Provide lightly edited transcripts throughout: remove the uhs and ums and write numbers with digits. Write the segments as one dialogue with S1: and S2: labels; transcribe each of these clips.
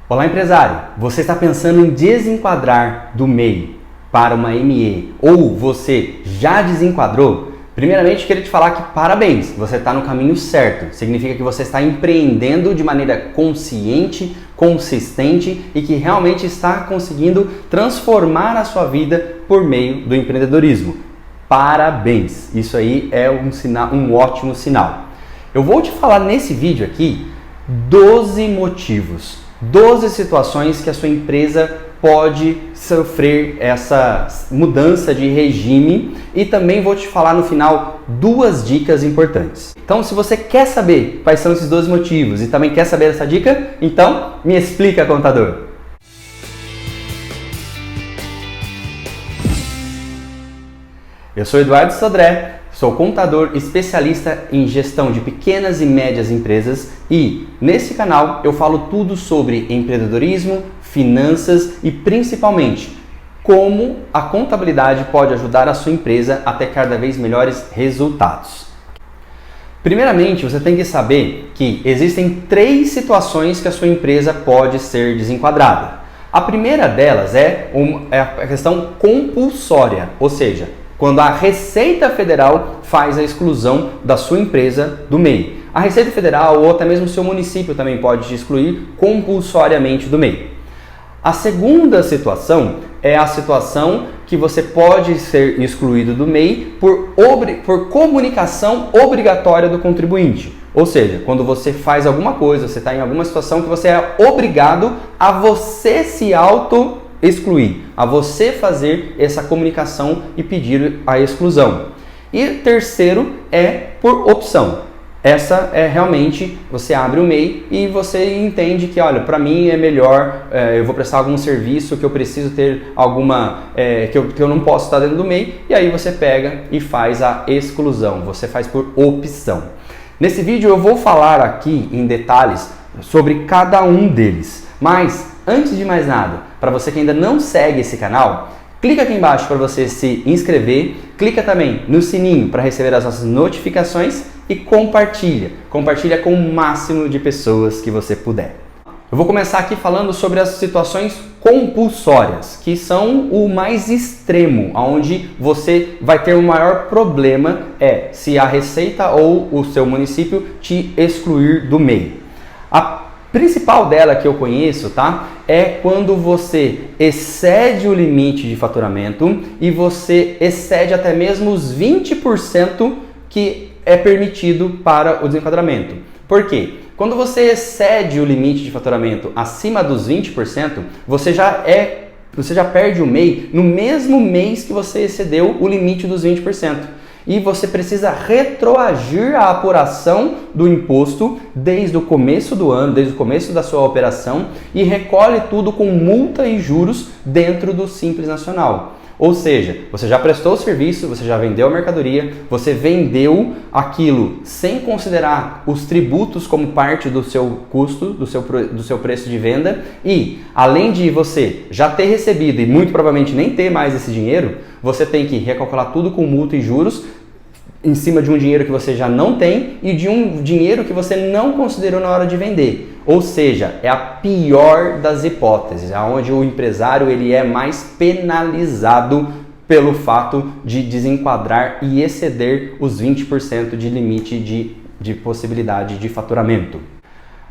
S1: Olá, empresário! Você está pensando em desenquadrar do MEI para uma ME ou você já desenquadrou? Primeiramente, queria te falar que parabéns, você está no caminho certo. Significa que você está empreendendo de maneira consciente, consistente e que realmente está conseguindo transformar a sua vida por meio do empreendedorismo. Parabéns! Isso aí é um ótimo sinal. Eu vou te falar nesse vídeo aqui 12 motivos, 12 situações que a sua empresa pode sofrer essa mudança de regime e também vou te falar no final duas dicas importantes. Então, se você quer saber quais são esses 12 motivos e também quer saber essa dica, então me explica, contador. Eu sou Eduardo Sodré. Sou contador especialista em gestão de pequenas e médias empresas e nesse canal eu falo tudo sobre empreendedorismo, finanças e principalmente como a contabilidade pode ajudar a sua empresa a ter cada vez melhores resultados. Primeiramente, você tem que saber que existem 3 situações que a sua empresa pode ser desenquadrada. A primeira delas é a questão compulsória, ou seja, quando a Receita Federal faz a exclusão da sua empresa do MEI. A Receita Federal ou até mesmo o seu município também pode te excluir compulsoriamente do MEI. A segunda situação é a situação que você pode ser excluído do MEI por comunicação obrigatória do contribuinte. Ou seja, quando você faz alguma coisa, você está em alguma situação que você é obrigado a você se excluir, a você fazer essa comunicação e pedir a exclusão. E terceiro é por opção. Essa é realmente, você abre o MEI e você entende que, olha, para mim é melhor, eu vou prestar algum serviço que eu preciso ter que eu não posso estar dentro do MEI, e aí você pega e faz a exclusão, você faz por opção. Nesse vídeo eu vou falar aqui em detalhes sobre cada um deles, mas antes de mais nada, para você que ainda não segue esse canal, clica aqui embaixo para você se inscrever, clica também no sininho para receber as nossas notificações e compartilha com o máximo de pessoas que você puder. Eu vou começar aqui falando sobre as situações compulsórias, que são o mais extremo, onde você vai ter o maior problema se a Receita ou o seu município te excluir do MEI. A principal dela que eu conheço, tá? É quando você excede o limite de faturamento e você excede até mesmo os 20% que é permitido para o desenquadramento. Por quê? Quando você excede o limite de faturamento acima dos 20%, você já perde o MEI no mesmo mês que você excedeu o limite dos 20%. E você precisa retroagir a apuração do imposto desde o começo do ano, desde o começo da sua operação e recolhe tudo com multa e juros dentro do Simples Nacional. Ou seja, você já prestou o serviço, você já vendeu a mercadoria, você vendeu aquilo sem considerar os tributos como parte do seu custo, do seu preço de venda e, além de você já ter recebido e muito provavelmente nem ter mais esse dinheiro, você tem que recalcular tudo com multa e juros em cima de um dinheiro que você já não tem e de um dinheiro que você não considerou na hora de vender. Ou seja, é a pior das hipóteses, onde o empresário ele é mais penalizado pelo fato de desenquadrar e exceder os 20% de limite de possibilidade de faturamento.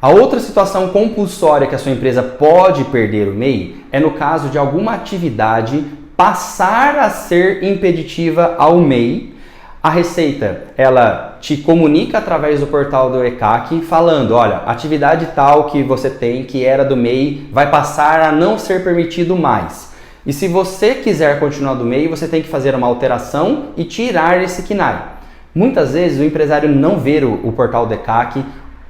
S1: A outra situação compulsória que a sua empresa pode perder o MEI é no caso de alguma atividade passar a ser impeditiva ao MEI. A Receita, ela te comunica através do portal do ECAC falando, olha, atividade tal que você tem, que era do MEI, vai passar a não ser permitido mais. E se você quiser continuar do MEI, você tem que fazer uma alteração e tirar esse KNAI. Muitas vezes o empresário não vê o portal do ECAC,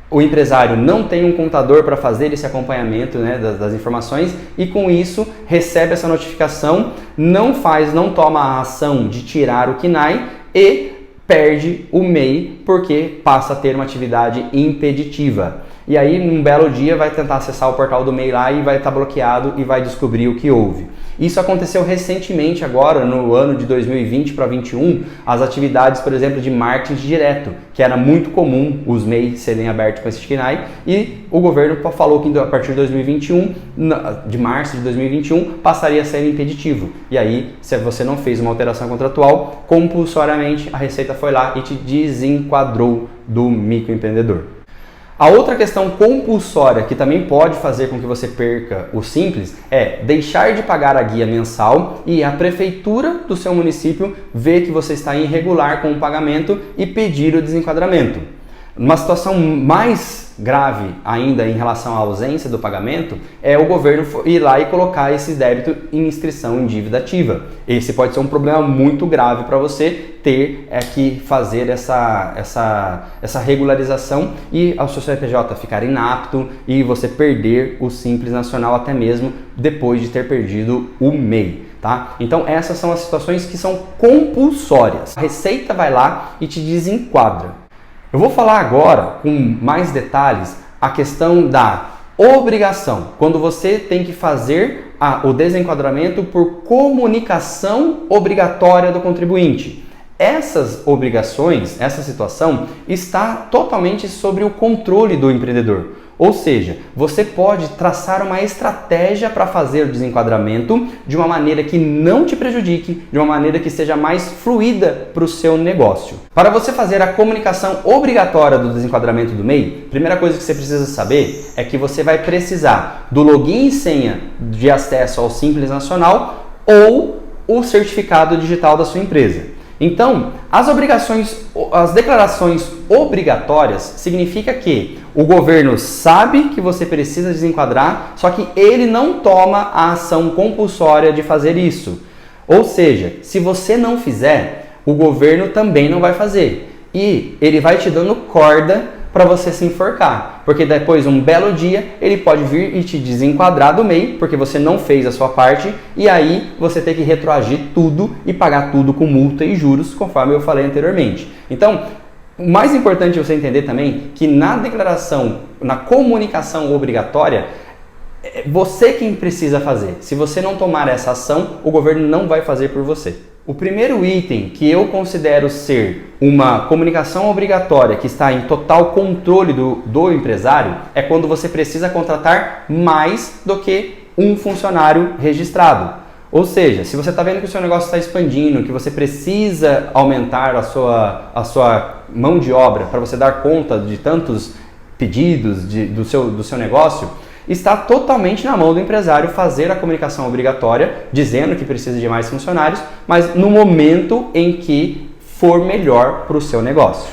S1: o empresário não tem um contador para fazer esse acompanhamento, né, das informações e com isso recebe essa notificação, não toma a ação de tirar o KNAI e perde o MEI porque passa a ter uma atividade impeditiva. e aí num belo dia vai tentar acessar o portal do MEI lá e vai estar bloqueado e vai descobrir o que houve. Isso aconteceu recentemente agora, no ano de 2020 para 2021, as atividades, por exemplo, de marketing direto, que era muito comum os MEI serem abertos com esse KNAI, e o governo falou que a partir de 2021, de março de 2021, passaria a ser impeditivo. E aí, se você não fez uma alteração contratual, compulsoriamente a Receita foi lá e te desenquadrou do microempreendedor. A outra questão compulsória que também pode fazer com que você perca o Simples é deixar de pagar a guia mensal e a prefeitura do seu município ver que você está irregular com o pagamento e pedir o desenquadramento. Uma situação mais grave ainda em relação à ausência do pagamento é o governo ir lá e colocar esse débito em inscrição em dívida ativa. Esse pode ser um problema muito grave para você ter que fazer essa regularização e o seu CNPJ ficar inapto e você perder o Simples Nacional até mesmo depois de ter perdido o MEI. Tá? Então essas são as situações que são compulsórias. A Receita vai lá e te desenquadra. Eu vou falar agora com mais detalhes a questão da obrigação, quando você tem que fazer o desenquadramento por comunicação obrigatória do contribuinte. Essas obrigações, essa situação está totalmente sobre o controle do empreendedor. Ou seja, você pode traçar uma estratégia para fazer o desenquadramento de uma maneira que não te prejudique, de uma maneira que seja mais fluida para o seu negócio. Para você fazer a comunicação obrigatória do desenquadramento do MEI, a primeira coisa que você precisa saber é que você vai precisar do login e senha de acesso ao Simples Nacional ou o certificado digital da sua empresa. Então, as declarações obrigatórias significa que o governo sabe que você precisa desenquadrar, só que ele não toma a ação compulsória de fazer isso. Ou seja, se você não fizer, o governo também não vai fazer. E ele vai te dando corda para você se enforcar, porque depois, um belo dia, ele pode vir e te desenquadrar do MEI, porque você não fez a sua parte, e aí você tem que retroagir tudo e pagar tudo com multa e juros, conforme eu falei anteriormente. Então, o mais importante é você entender também que na declaração, na comunicação obrigatória, é você quem precisa fazer. Se você não tomar essa ação, o governo não vai fazer por você. O primeiro item que eu considero ser uma comunicação obrigatória que está em total controle do empresário é quando você precisa contratar mais do que um funcionário registrado. Ou seja, se você está vendo que o seu negócio está expandindo, que você precisa aumentar a sua mão de obra para você dar conta de tantos pedidos do seu negócio, está totalmente na mão do empresário fazer a comunicação obrigatória, dizendo que precisa de mais funcionários, mas no momento em que for melhor para o seu negócio.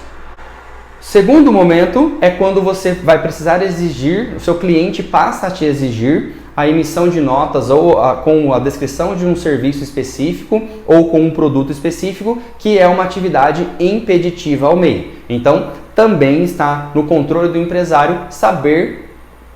S1: Segundo momento é quando você vai precisar exigir, o seu cliente passa a te exigir a emissão de notas ou com a descrição de um serviço específico ou com um produto específico, que é uma atividade impeditiva ao MEI. Então, também está no controle do empresário saber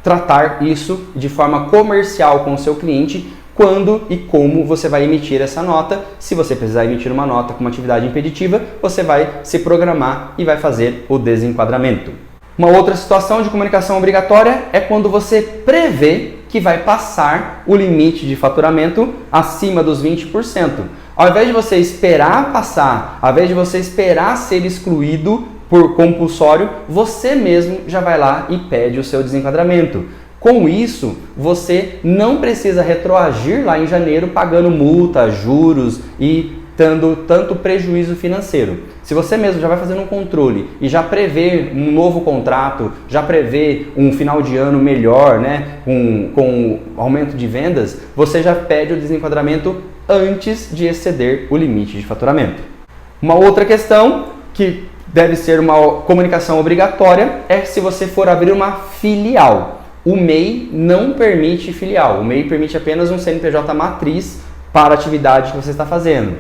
S1: tratar isso de forma comercial com o seu cliente, quando e como você vai emitir essa nota. Se você precisar emitir uma nota com uma atividade impeditiva, você vai se programar e vai fazer o desenquadramento. Uma outra situação de comunicação obrigatória é quando você prevê que vai passar o limite de faturamento acima dos 20%. Ao invés de você esperar passar, ao invés de você esperar ser excluído por compulsório, você mesmo já vai lá e pede o seu desenquadramento. Com isso, você não precisa retroagir lá em janeiro pagando multa, juros e tendo tanto prejuízo financeiro. Se você mesmo já vai fazendo um controle e já prevê um novo contrato, já prevê um final de ano melhor, né, com aumento de vendas, você já pede o desenquadramento antes de exceder o limite de faturamento. Uma outra questão que deve ser uma comunicação obrigatória é se você for abrir uma filial. O MEI não permite filial, o MEI permite apenas um CNPJ matriz para a atividade que você está fazendo.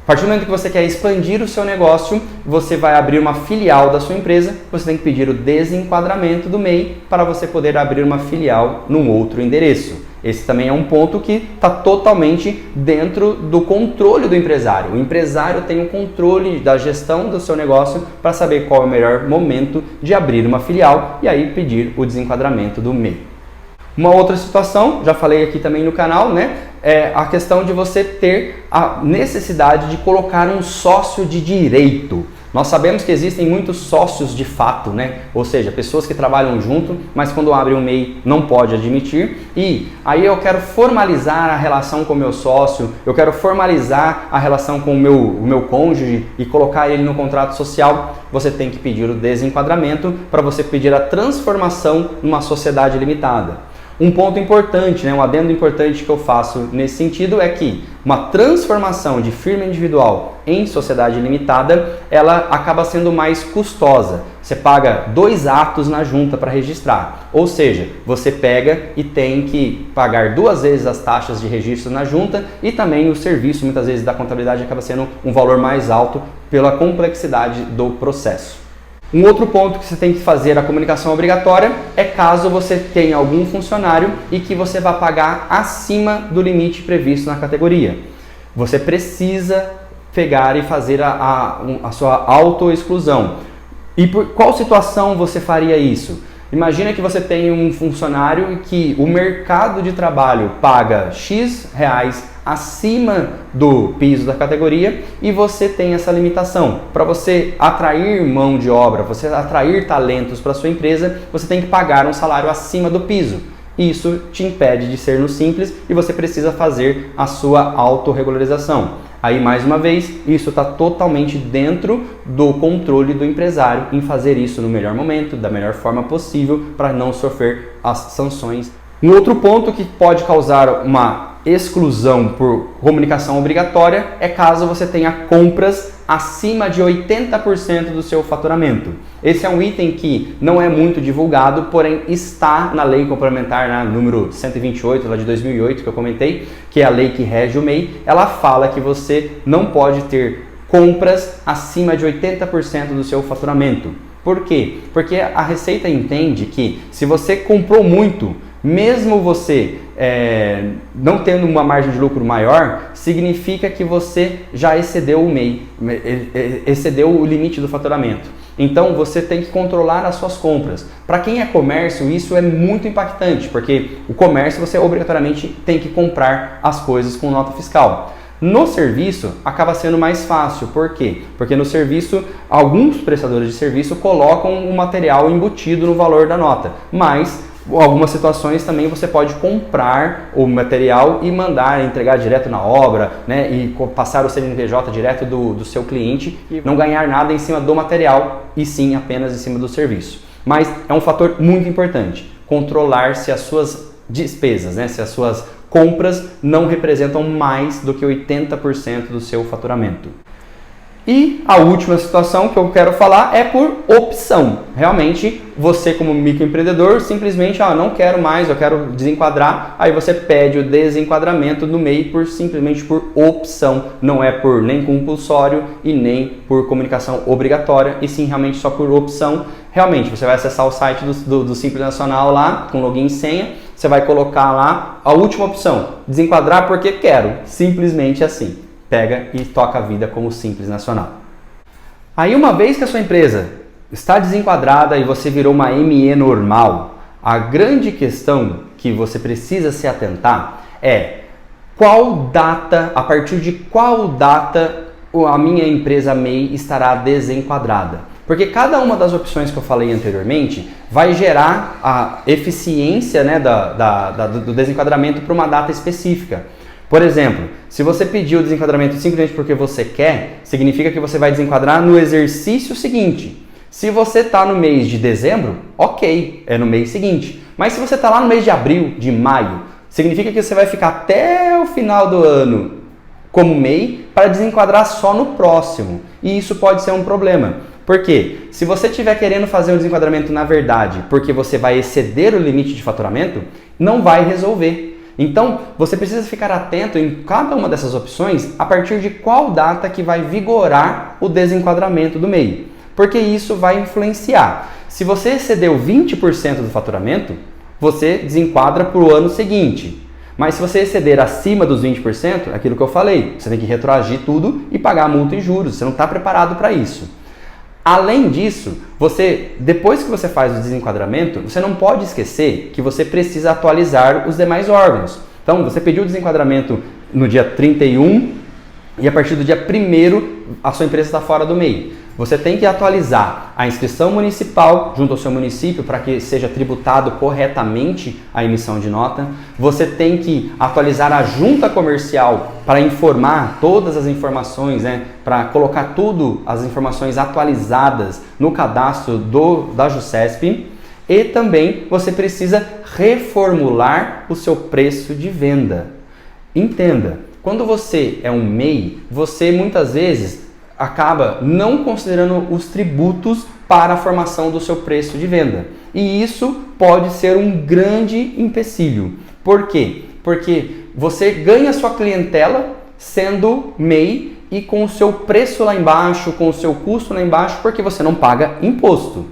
S1: A partir do momento que você quer expandir o seu negócio, você vai abrir uma filial da sua empresa, você tem que pedir o desenquadramento do MEI para você poder abrir uma filial num outro endereço. Esse também é um ponto que está totalmente dentro do controle do empresário. O empresário tem o controle da gestão do seu negócio para saber qual é o melhor momento de abrir uma filial e aí pedir o desenquadramento do MEI. Uma outra situação, já falei aqui também no canal, né? É a questão de você ter a necessidade de colocar um sócio de direito. Nós sabemos que existem muitos sócios de fato, né? Ou seja, pessoas que trabalham junto, mas quando abre um MEI não pode admitir. E aí eu quero formalizar a relação com o meu sócio, eu quero formalizar a relação com o meu cônjuge e colocar ele no contrato social. Você tem que pedir o desenquadramento para você pedir a transformação numa sociedade limitada. Um ponto importante, né, um adendo importante que eu faço nesse sentido é que uma transformação de firma individual em sociedade limitada, ela acaba sendo mais custosa. Você paga 2 atos na junta para registrar, ou seja, você pega e tem que pagar 2 vezes as taxas de registro na junta e também o serviço, muitas vezes, da contabilidade acaba sendo um valor mais alto pela complexidade do processo. Um outro ponto que você tem que fazer a comunicação obrigatória é caso você tenha algum funcionário e que você vá pagar acima do limite previsto na categoria. Você precisa pegar e fazer a sua autoexclusão. E por qual situação você faria isso? Imagina que você tem um funcionário e que o mercado de trabalho paga X reais acima do piso da categoria e você tem essa limitação. Para você atrair mão de obra, você atrair talentos para sua empresa, você tem que pagar um salário acima do piso. Isso te impede de ser no Simples e você precisa fazer a sua autorregularização. Aí, mais uma vez, isso está totalmente dentro do controle do empresário em fazer isso no melhor momento, da melhor forma possível, para não sofrer as sanções. Um outro ponto que pode causar uma exclusão por comunicação obrigatória é caso você tenha compras acima de 80% do seu faturamento. Esse é um item que não é muito divulgado, porém está na lei complementar, número 128, lá de 2008, que eu comentei, que é a lei que rege o MEI. Ela fala que você não pode ter compras acima de 80% do seu faturamento. Por quê? Porque a Receita entende que se você comprou muito, mesmo você não tendo uma margem de lucro maior, significa que você já excedeu o MEI, excedeu o limite do faturamento. Então você tem que controlar as suas compras. Para quem é comércio, isso é muito impactante, porque o comércio você obrigatoriamente tem que comprar as coisas com nota fiscal. No serviço, acaba sendo mais fácil. Por quê? Porque no serviço, alguns prestadores de serviço colocam o material embutido no valor da nota, mas algumas situações também você pode comprar o material e mandar entregar direto na obra, né, e passar o CNPJ direto do seu cliente e não ganhar nada em cima do material e sim apenas em cima do serviço. Mas é um fator muito importante, controlar se as suas despesas, né, se as suas compras não representam mais do que 80% do seu faturamento. E a última situação que eu quero falar é por opção. Realmente, você como microempreendedor, simplesmente, não quero mais, eu quero desenquadrar, aí você pede o desenquadramento no MEI simplesmente por opção. Não é por nem compulsório e nem por comunicação obrigatória, e sim realmente só por opção. Realmente, você vai acessar o site do Simples Nacional lá, com login e senha, você vai colocar lá a última opção, desenquadrar porque quero, simplesmente assim. Pega e toca a vida como Simples Nacional. Aí, uma vez que a sua empresa está desenquadrada e você virou uma ME normal, a grande questão que você precisa se atentar é a partir de qual data a minha empresa MEI estará desenquadrada. Porque cada uma das opções que eu falei anteriormente vai gerar a eficiência, né, do desenquadramento para uma data específica. Por exemplo, se você pedir o desenquadramento simplesmente porque você quer, significa que você vai desenquadrar no exercício seguinte. Se você está no mês de dezembro, ok, é no mês seguinte. Mas se você está lá no mês de abril, de maio, significa que você vai ficar até o final do ano como MEI para desenquadrar só no próximo. E isso pode ser um problema. Por quê? Se você estiver querendo fazer um desenquadramento na verdade porque você vai exceder o limite de faturamento, não vai resolver. Então, você precisa ficar atento em cada uma dessas opções a partir de qual data que vai vigorar o desenquadramento do MEI. Porque isso vai influenciar. Se você excedeu 20% do faturamento, você desenquadra para o ano seguinte. Mas se você exceder acima dos 20%, aquilo que eu falei, você tem que retroagir tudo e pagar a multa e juros. Você não está preparado para isso. Além disso, depois que você faz o desenquadramento, você não pode esquecer que você precisa atualizar os demais órgãos. Então, você pediu o desenquadramento no dia 31 e a partir do dia 1º a sua empresa está fora do MEI. Você tem que atualizar a inscrição municipal junto ao seu município para que seja tributado corretamente a emissão de nota. Você tem que atualizar a junta comercial para informar todas as informações, para colocar as informações atualizadas no cadastro da Jusesp. E também você precisa reformular o seu preço de venda. Entenda, quando você é um MEI, você muitas vezes acaba não considerando os tributos para a formação do seu preço de venda. E isso pode ser um grande empecilho. Por quê? Porque você ganha sua clientela sendo MEI e com o seu preço lá embaixo, com o seu custo lá embaixo, porque você não paga imposto.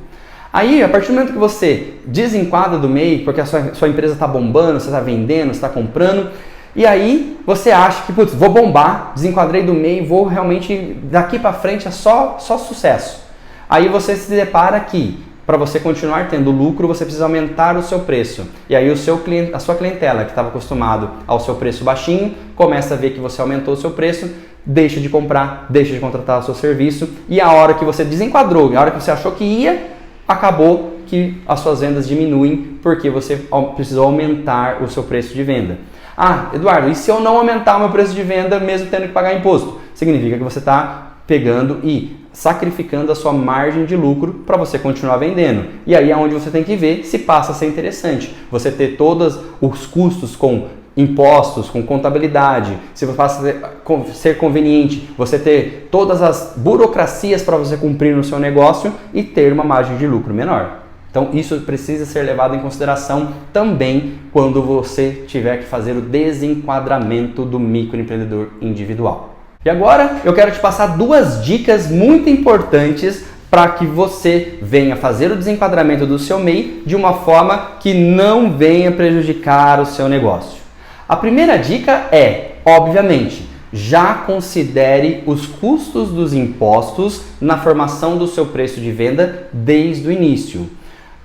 S1: Aí, a partir do momento que você desenquadra do MEI, porque a sua empresa está bombando, você está vendendo, você está comprando, e aí você acha que, putz, vou bombar, desenquadrei do MEI, vou realmente, daqui para frente é só sucesso. Aí você se depara que, para você continuar tendo lucro, você precisa aumentar o seu preço. E aí a sua clientela, que estava acostumado ao seu preço baixinho, começa a ver que você aumentou o seu preço, deixa de comprar, deixa de contratar o seu serviço, e a hora que você desenquadrou, a hora que você achou que ia, acabou que as suas vendas diminuem porque você precisou aumentar o seu preço de venda. Ah, Eduardo, e se eu não aumentar o meu preço de venda mesmo tendo que pagar imposto? Significa que você está pegando e sacrificando a sua margem de lucro para você continuar vendendo. E aí é onde você tem que ver se passa a ser interessante. Você ter todos os custos com impostos, com contabilidade, se você passa a ser conveniente, você ter todas as burocracias para você cumprir no seu negócio e ter uma margem de lucro menor. Então isso precisa ser levado em consideração também quando você tiver que fazer o desenquadramento do microempreendedor individual. E agora eu quero te passar 2 dicas muito importantes para que você venha fazer o desenquadramento do seu MEI de uma forma que não venha prejudicar o seu negócio. A primeira dica é, obviamente, já considere os custos dos impostos na formação do seu preço de venda desde o início.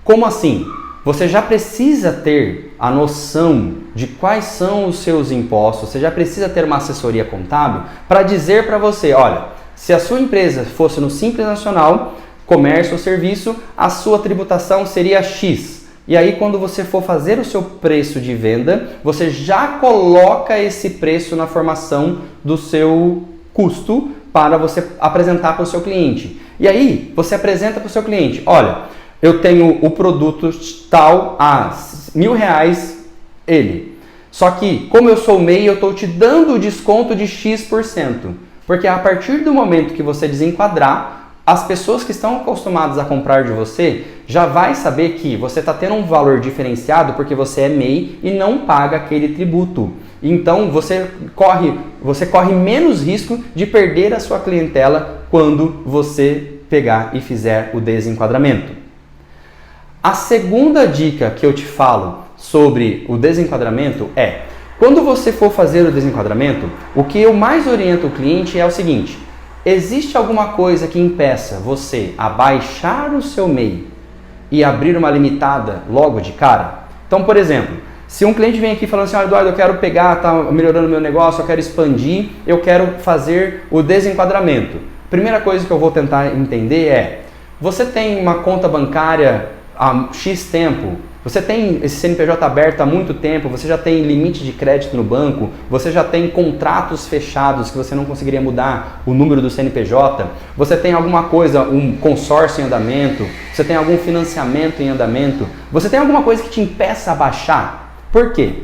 S1: Como assim? Você já precisa ter a noção de quais são os seus impostos, você já precisa ter uma assessoria contábil para dizer para você, olha, se a sua empresa fosse no Simples Nacional, comércio ou serviço, a sua tributação seria X. E aí quando você for fazer o seu preço de venda, você já coloca esse preço na formação do seu custo para você apresentar para o seu cliente. E aí você apresenta para o seu cliente, olha, eu tenho o produto tal a R$1.000 ele. Só que, como eu sou MEI, eu estou te dando o desconto de X%. Porque a partir do momento que você desenquadrar, as pessoas que estão acostumadas a comprar de você já vai saber que você está tendo um valor diferenciado porque você é MEI e não paga aquele tributo. Então você corre menos risco de perder a sua clientela quando você pegar e fizer o desenquadramento. A segunda dica que eu te falo sobre o desenquadramento é, quando você for fazer o desenquadramento, o que eu mais oriento o cliente é o seguinte, existe alguma coisa que impeça você a baixar o seu MEI e abrir uma limitada logo de cara? Então, por exemplo, se um cliente vem aqui falando assim, Eduardo, eu quero pegar, tá melhorando meu negócio, eu quero expandir, eu quero fazer o desenquadramento. Primeira coisa que eu vou tentar entender é, você tem uma conta bancária há X tempo, você tem esse CNPJ aberto há muito tempo, você já tem limite de crédito no banco, você já tem contratos fechados que você não conseguiria mudar o número do CNPJ, você tem alguma coisa, um consórcio em andamento, você tem algum financiamento em andamento, você tem alguma coisa que te impeça a baixar? Por quê?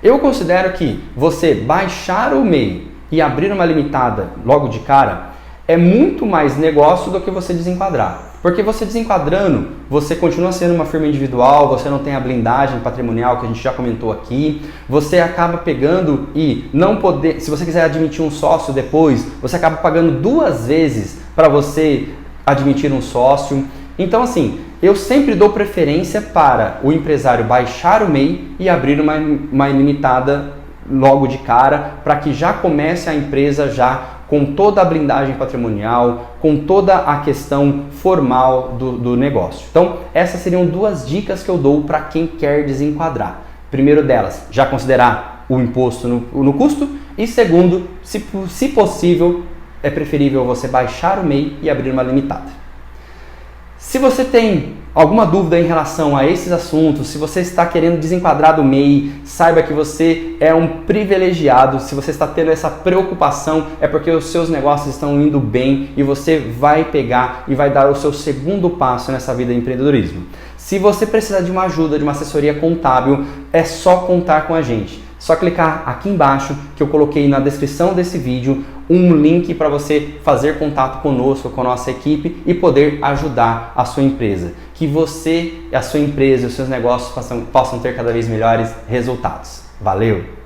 S1: Eu considero que você baixar o MEI e abrir uma limitada logo de cara é muito mais negócio do que você desenquadrar. Porque você desenquadrando, você continua sendo uma firma individual, você não tem a blindagem patrimonial que a gente já comentou aqui, você acaba pegando e não poder, se você quiser admitir um sócio depois, você acaba pagando 2 vezes para você admitir um sócio. Então assim, eu sempre dou preferência para o empresário baixar o MEI e abrir uma ilimitada logo de cara, para que já comece a empresa já com toda a blindagem patrimonial, com toda a questão formal do negócio. Então, essas seriam 2 dicas que eu dou para quem quer desenquadrar. Primeiro delas, já considerar o imposto no custo, e segundo, se possível, é preferível você baixar o MEI e abrir uma limitada. Se você tem alguma dúvida em relação a esses assuntos, se você está querendo desenquadrar do MEI, saiba que você é um privilegiado. Se você está tendo essa preocupação, é porque os seus negócios estão indo bem e você vai pegar e vai dar o seu segundo passo nessa vida de empreendedorismo. Se você precisar de uma ajuda, de uma assessoria contábil, é só contar com a gente. Só clicar aqui embaixo que eu coloquei na descrição desse vídeo um link para você fazer contato conosco, com a nossa equipe e poder ajudar a sua empresa. Que você, a sua empresa e os seus negócios possam ter cada vez melhores resultados. Valeu!